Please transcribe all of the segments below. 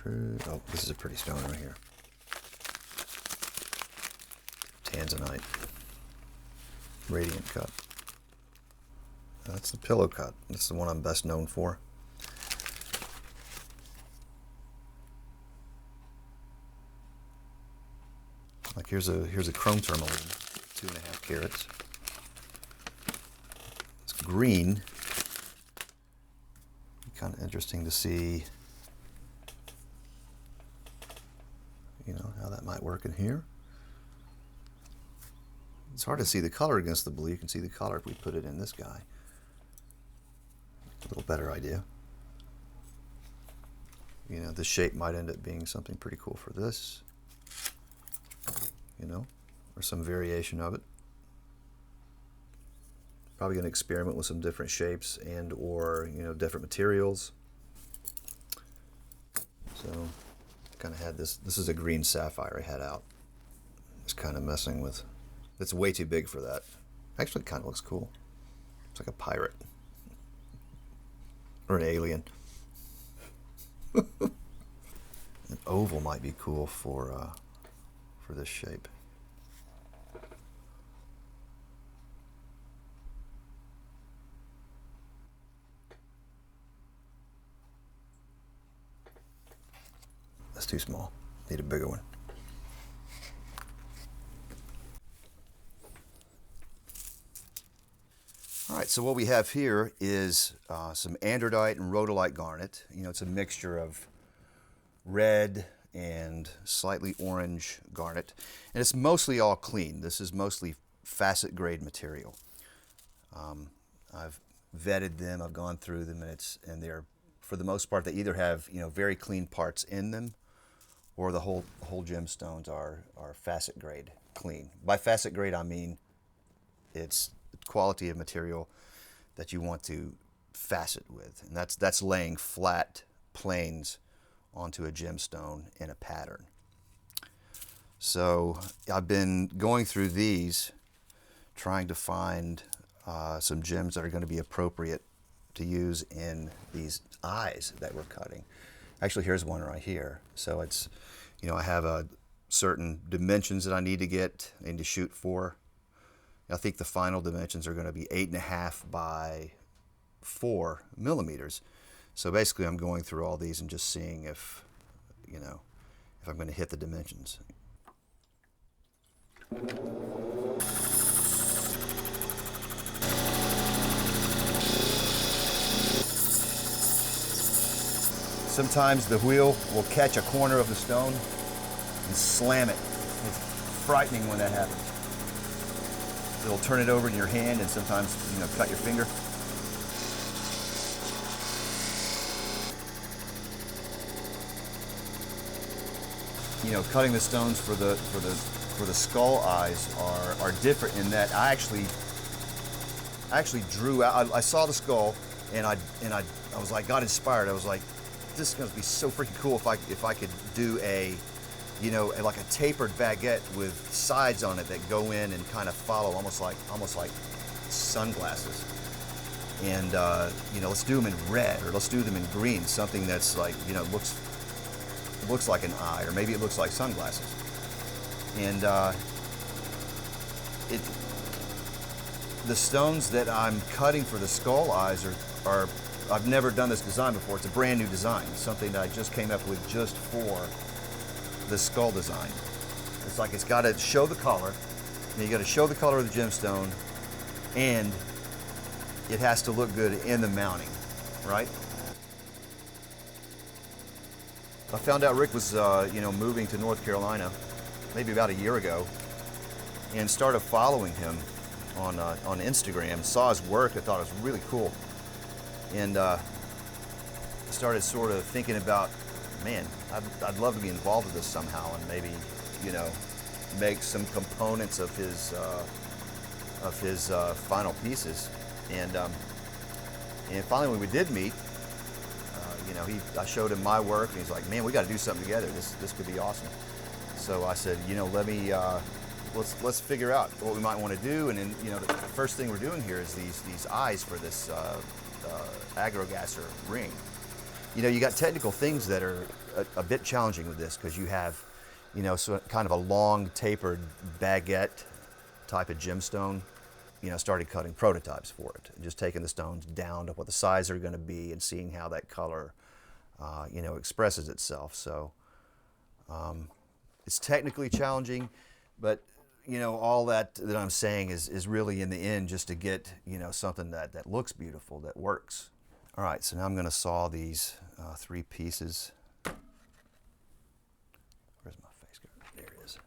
true. Oh, this is a pretty stone right here. Tanzanite. Radiant cut. That's the pillow cut. That's the one I'm best known for. Like here's a chrome tourmaline, 2.5 carats. It's green. Kind of interesting to see, you know, how that might work in here. It's hard to see the color against the blue. You can see the color if we put it in this guy. A little better idea. You know, this shape might end up being something pretty cool for this, you know, or some variation of it. Probably going to experiment with some different shapes and or, you know, different materials. So kind of had this is a green sapphire I had out. It's kind of messing with, it's way too big for that. Actually it kind of looks cool. It's like a pirate or an alien. An oval might be cool for this shape. That's too small. Need a bigger one. All right, so what we have here is some androdite and rhodolite garnet. You know, it's a mixture of red and slightly orange garnet, and it's mostly all clean. This is mostly facet grade material. I've vetted them, I've gone through them, and they're, for the most part, they either have, you know, very clean parts in them, or the whole gemstones are facet grade clean. By facet grade, I mean it's quality of material that you want to facet with, and that's laying flat planes onto a gemstone in a pattern. So I've been going through these, trying to find some gems that are going to be appropriate to use in these eyes that we're cutting. Actually, here's one right here. So it's, you know, I have a certain dimensions that I need to shoot for. I think the final dimensions are going to be 8.5 by 4 millimeters. So basically I'm going through all these and just seeing if, you know, if I'm going to hit the dimensions. Sometimes the wheel will catch a corner of the stone and slam it. It's frightening when that happens. It'll turn it over in your hand and sometimes, you know, cut your finger. You know, cutting the stones for the skull eyes are different in that I actually drew out. I saw the skull and I was like, got inspired. I was like, this is going to be so freaking cool if I could do a, you know, like a tapered baguette with sides on it that go in and kind of follow, almost like sunglasses. And you know, let's do them in red, or let's do them in green, something that's like, you know, looks like an eye, or maybe it looks like sunglasses. And the stones that I'm cutting for the skull eyes are I've never done this design before. It's a brand new design, something that I just came up with just for the skull design. It's like it's got to show the color, and you got to show the color of the gemstone, and it has to look good in the mounting, right? I found out Rick was, you know, moving to North Carolina maybe about a year ago, and started following him on Instagram. Saw his work, I thought it was really cool. And started sort of thinking about, man, I'd love to be involved with this somehow, and maybe, you know, make some components of his final pieces. And finally, when we did meet, you know, I showed him my work, and he's like, man, we got to do something together. This could be awesome. So I said, you know, let me let's figure out what we might want to do. And then, you know, the first thing we're doing here is these eyes for this agrogasser ring. You know, you got technical things that are a bit challenging with this because you have, you know, so kind of a long tapered baguette type of gemstone. You know, started cutting prototypes for it, and just taking the stones down to what the size are going to be and seeing how that color, you know, expresses itself. So it's technically challenging, but you know, all that I'm saying is really in the end just to get, you know, something that looks beautiful, that works. All right, so now I'm going to saw these 3 pieces. Where's my face guard? There it is.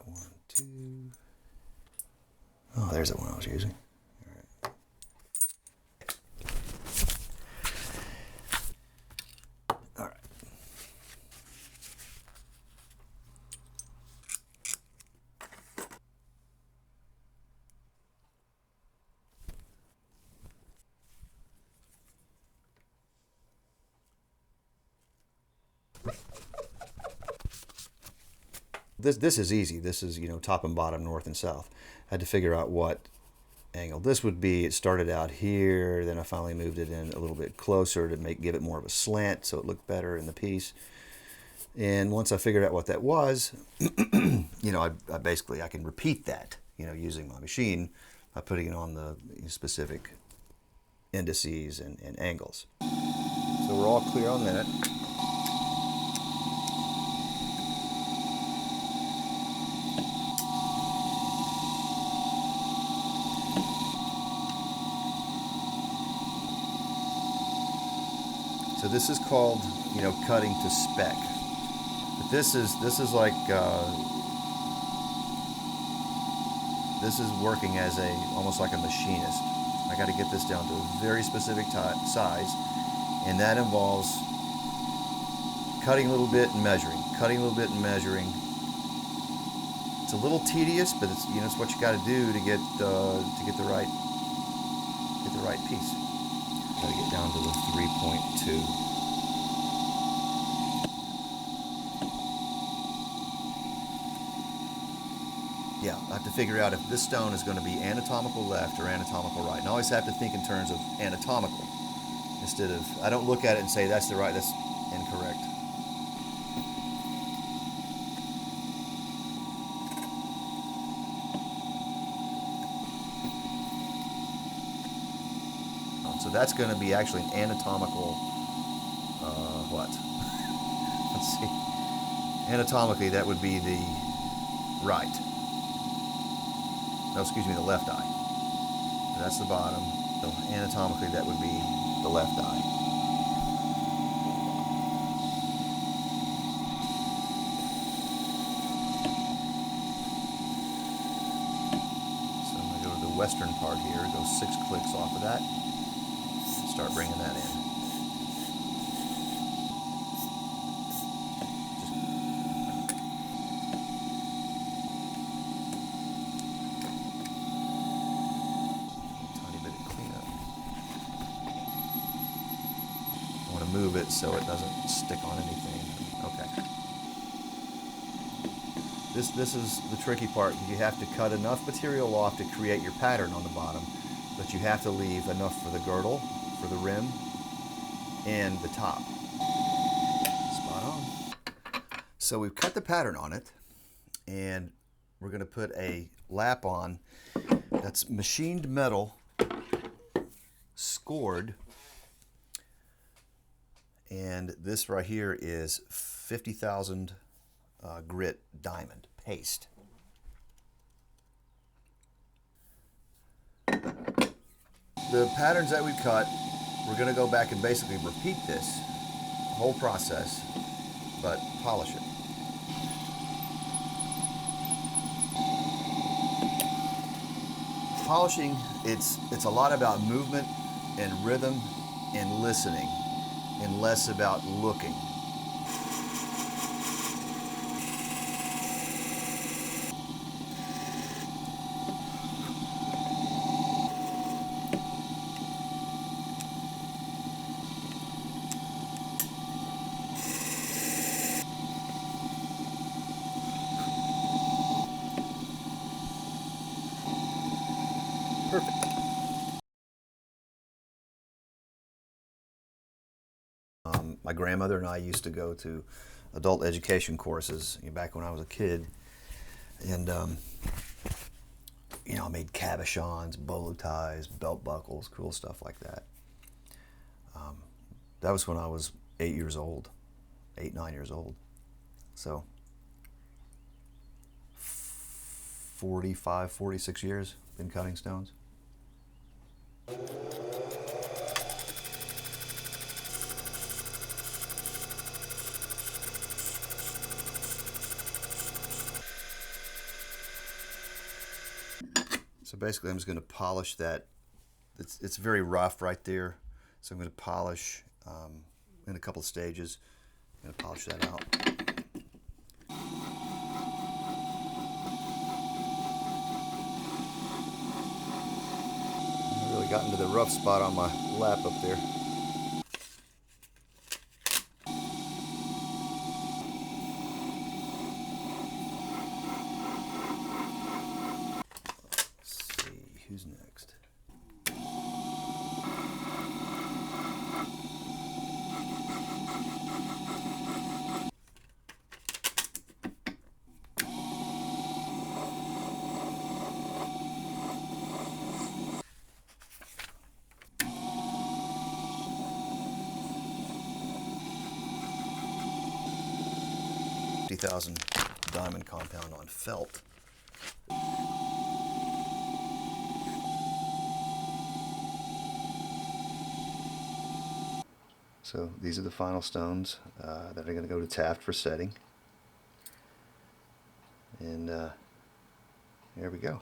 One, two. Oh, there's the one I was using. All right. This is easy. This is, you know, top and bottom, north and south. I had to figure out what angle this would be. It started out here, then I finally moved it in a little bit closer to give it more of a slant so it looked better in the piece. And once I figured out what that was, you know, I basically I can repeat that, you know, using my machine by putting it on the specific indices and angles. So we're all clear on that. So this is called, you know, cutting to spec. But this is like this is working as almost like a machinist. I got to get this down to a very specific size, and that involves cutting a little bit and measuring, cutting a little bit and measuring. It's a little tedious, but it's, you know, it's what you got to do to get the right piece. Got to get down to the 3.2. Yeah, I have to figure out if this stone is going to be anatomical left or anatomical right. And I always have to think in terms of anatomical instead of, I don't look at it and say that's the right, that's incorrect. So that's going to be actually an anatomical, what? Let's see. Anatomically, that would be the right. No, excuse me, the left eye. And that's the bottom. So anatomically, that would be the left eye. So I'm going to go to the western part here, go 6 clicks off of that, and start bringing that in. Move it so it doesn't stick on anything. Okay. This is the tricky part. You have to cut enough material off to create your pattern on the bottom, but you have to leave enough for the girdle, for the rim, and the top. Spot on. So we've cut the pattern on it, and we're going to put a lap on that's machined metal, scored. And this right here is 50,000 grit diamond paste. The patterns that we cut, we're going to go back and basically repeat this whole process, but polish it. Polishing, it's a lot about movement and rhythm and listening, and less about looking. Perfect. My grandmother and I used to go to adult education courses back when I was a kid, and I made cabochons, bolo ties, belt buckles, cool stuff like that. That was when I was 8 years old, 9 years old. So 45, 46 years been cutting stones. So basically I'm just going to polish that. It's very rough right there. So I'm going to polish in a couple of stages. I'm going to polish that out. I really got into the rough spot on my lap up there. Let's see, who's next? $50,000 diamond compound on felt. So these are the final stones that are going to go to Taft for setting. And here we go.